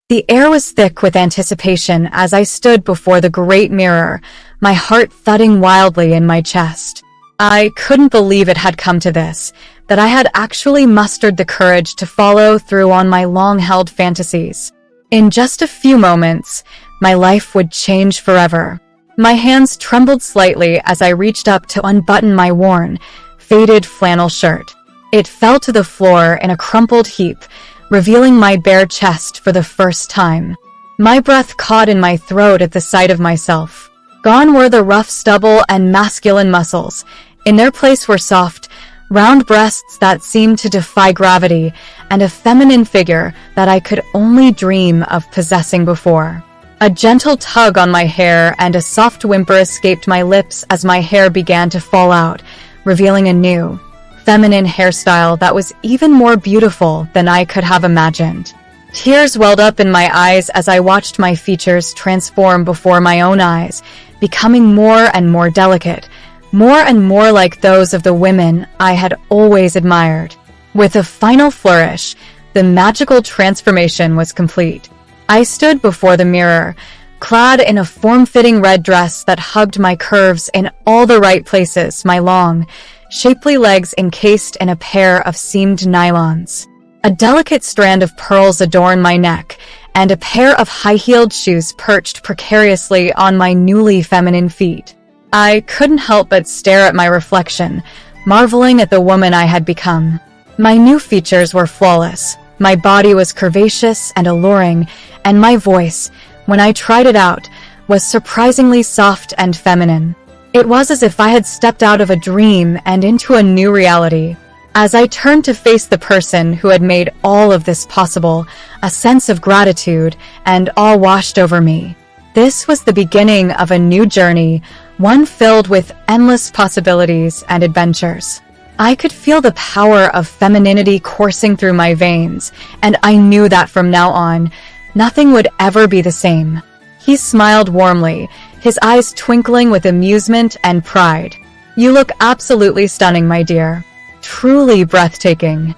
The air was thick with anticipation as I stood before the great mirror, my heart thudding wildly in my chest. I couldn't believe it had come to this, that I had actually mustered the courage to follow through on my long-held fantasies. In just a few moments, my life would change forever. My hands trembled slightly as I reached up to unbutton my worn, faded flannel shirt. It fell to the floor in a crumpled heap, revealing my bare chest for the first time. My breath caught in my throat at the sight of myself. Gone were the rough stubble and masculine muscles. In their place were soft, round breasts that seemed to defy gravity, and a feminine figure that I could only dream of possessing before. A gentle tug on my hair and a soft whimper escaped my lips as my hair began to fall out, revealing a new, feminine hairstyle that was even more beautiful than I could have imagined. Tears welled up in my eyes as I watched my features transform before my own eyes, becoming more and more delicate, more and more like those of the women I had always admired. With a final flourish, the magical transformation was complete. I stood before the mirror, clad in a form-fitting red dress that hugged my curves in all the right places, my long, shapely legs encased in a pair of seamed nylons. A delicate strand of pearls adorned my neck, and a pair of high-heeled shoes perched precariously on my newly feminine feet. I couldn't help but stare at my reflection, marveling at the woman I had become. My new features were flawless. My body was curvaceous and alluring, and my voice, when I tried it out, was surprisingly soft and feminine. It was as if I had stepped out of a dream and into a new reality. As I turned to face the person who had made all of this possible, a sense of gratitude and awe washed over me. This was the beginning of a new journey, one filled with endless possibilities and adventures. I could feel the power of femininity coursing through my veins, and I knew that from now on, nothing would ever be the same. He smiled warmly, his eyes twinkling with amusement and pride. "You look absolutely stunning, my dear. Truly breathtaking."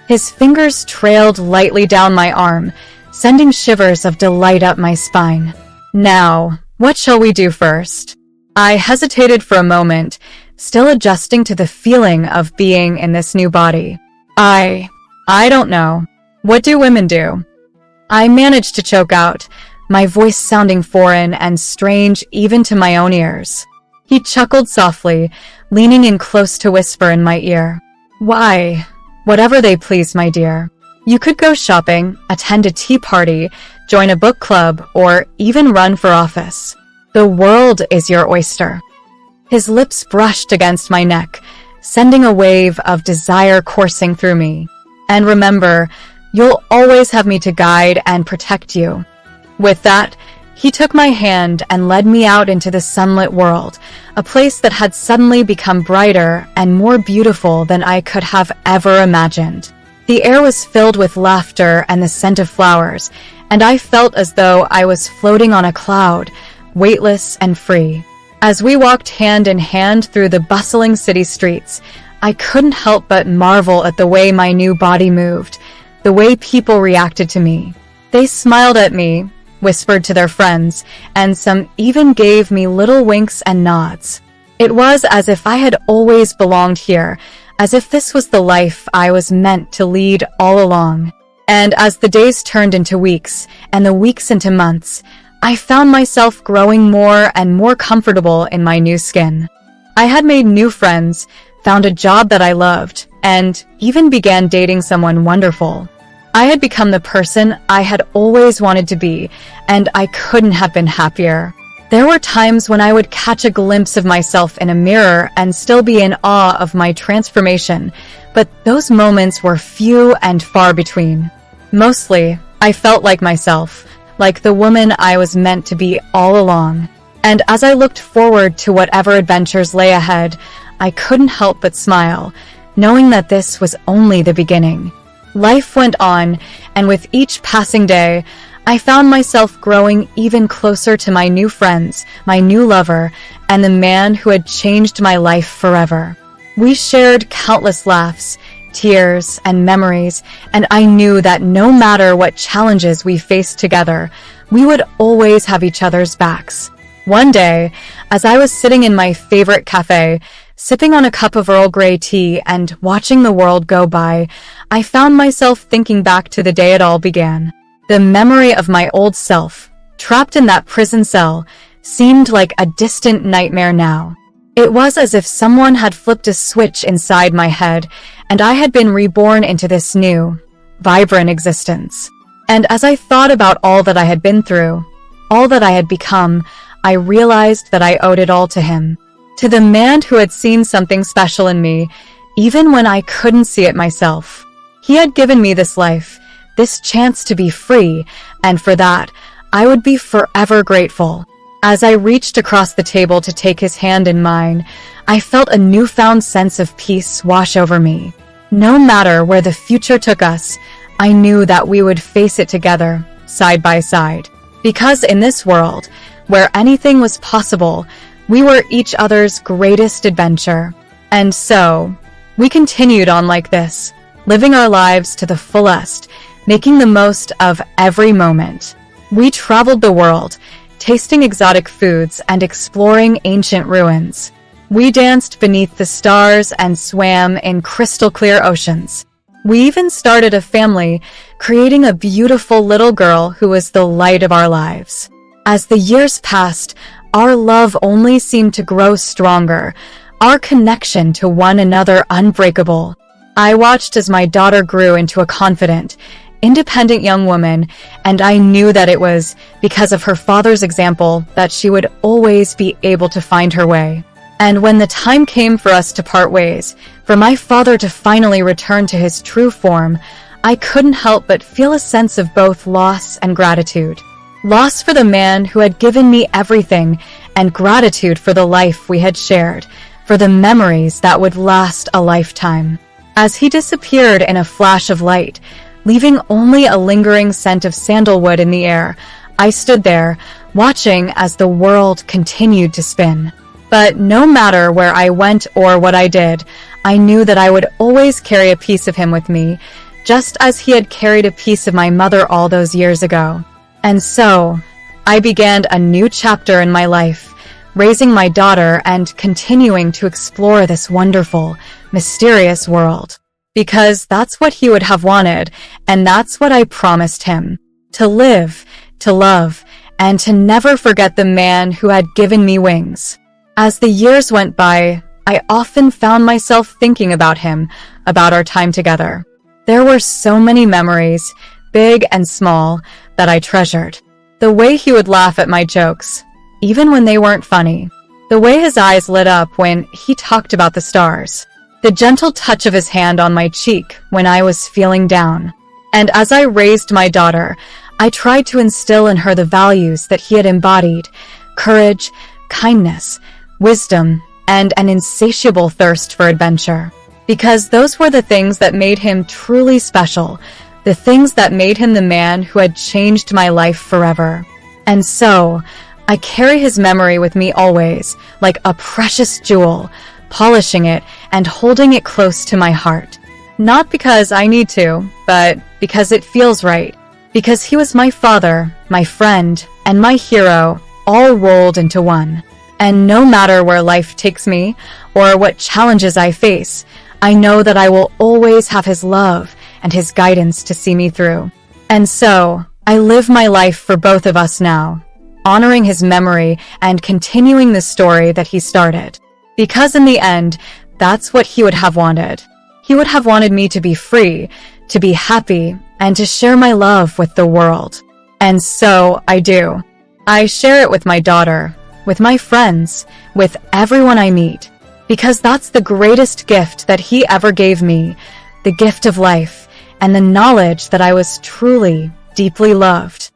His fingers trailed lightly down my arm, sending shivers of delight up my spine. "Now, what shall we do first?" I hesitated for a moment, still adjusting to the feeling of being in this new body. I don't know. What do women do?" I managed to choke out, my voice sounding foreign and strange even to my own ears. He chuckled softly, leaning in close to whisper in my ear. "Why, whatever they please, my dear. You could go shopping, attend a tea party, join a book club, or even run for office. The world is your oyster." His lips brushed against my neck, sending a wave of desire coursing through me. "And remember, you'll always have me to guide and protect you." With that, he took my hand and led me out into the sunlit world, a place that had suddenly become brighter and more beautiful than I could have ever imagined. The air was filled with laughter and the scent of flowers, and I felt as though I was floating on a cloud, weightless and free. As we walked hand in hand through the bustling city streets, I couldn't help but marvel at the way my new body moved, the way people reacted to me. They smiled at me, whispered to their friends, and some even gave me little winks and nods. It was as if I had always belonged here, as if this was the life I was meant to lead all along. And as the days turned into weeks, and the weeks into months, I found myself growing more and more comfortable in my new skin. I had made new friends, found a job that I loved, and even began dating someone wonderful. I had become the person I had always wanted to be, and I couldn't have been happier. There were times when I would catch a glimpse of myself in a mirror and still be in awe of my transformation, but those moments were few and far between. Mostly, I felt like myself, like the woman I was meant to be all along. And as I looked forward to whatever adventures lay ahead, I couldn't help but smile, knowing that this was only the beginning. Life went on, and with each passing day, I found myself growing even closer to my new friends, my new lover, and the man who had changed my life forever. We shared countless laughs, tears, and memories, and I knew that no matter what challenges we faced together, we would always have each other's backs. One day, as I was sitting in my favorite cafe, sipping on a cup of Earl Grey tea and watching the world go by, I found myself thinking back to the day it all began. The memory of my old self, trapped in that prison cell, seemed like a distant nightmare now. It was as if someone had flipped a switch inside my head, and I had been reborn into this new, vibrant existence. And as I thought about all that I had been through, all that I had become, I realized that I owed it all to him. To the man who had seen something special in me, even when I couldn't see it myself. He had given me this life, this chance to be free, and for that, I would be forever grateful. As I reached across the table to take his hand in mine, I felt a newfound sense of peace wash over me. No matter where the future took us, I knew that we would face it together, side by side. Because in this world, where anything was possible, we were each other's greatest adventure. And so, we continued on like this, living our lives to the fullest, making the most of every moment. We traveled the world, tasting exotic foods and exploring ancient ruins. We danced beneath the stars and swam in crystal-clear oceans. We even started a family, creating a beautiful little girl who was the light of our lives. As the years passed, our love only seemed to grow stronger, our connection to one another unbreakable. I watched as my daughter grew into a confident, independent young woman, and I knew that it was because of her father's example that she would always be able to find her way. And when the time came for us to part ways, for my father to finally return to his true form, I couldn't help but feel a sense of both loss and gratitude. Loss for the man who had given me everything, and gratitude for the life we had shared, for the memories that would last a lifetime. As he disappeared in a flash of light, leaving only a lingering scent of sandalwood in the air, I stood there, watching as the world continued to spin. But no matter where I went or what I did, I knew that I would always carry a piece of him with me, just as he had carried a piece of my mother all those years ago. And so, I began a new chapter in my life, raising my daughter and continuing to explore this wonderful, mysterious world. Because that's what he would have wanted, and that's what I promised him. To live, to love, and to never forget the man who had given me wings. As the years went by, I often found myself thinking about him, about our time together. There were so many memories, big and small, that I treasured. The way he would laugh at my jokes, even when they weren't funny. The way his eyes lit up when he talked about the stars. The gentle touch of his hand on my cheek when I was feeling down. And as I raised my daughter, I tried to instill in her the values that he had embodied: courage, kindness, wisdom, and an insatiable thirst for adventure. Because those were the things that made him truly special, the things that made him the man who had changed my life forever. And so, I carry his memory with me always, like a precious jewel, polishing it and holding it close to my heart. Not because I need to, but because it feels right. Because he was my father, my friend, and my hero, all rolled into one. And no matter where life takes me, or what challenges I face, I know that I will always have his love and his guidance to see me through. And so, I live my life for both of us now, honoring his memory and continuing the story that he started. Because in the end, that's what he would have wanted. He would have wanted me to be free, to be happy, and to share my love with the world. And so I do. I share it with my daughter, with my friends, with everyone I meet. Because that's the greatest gift that he ever gave me, the gift of life, and the knowledge that I was truly, deeply loved.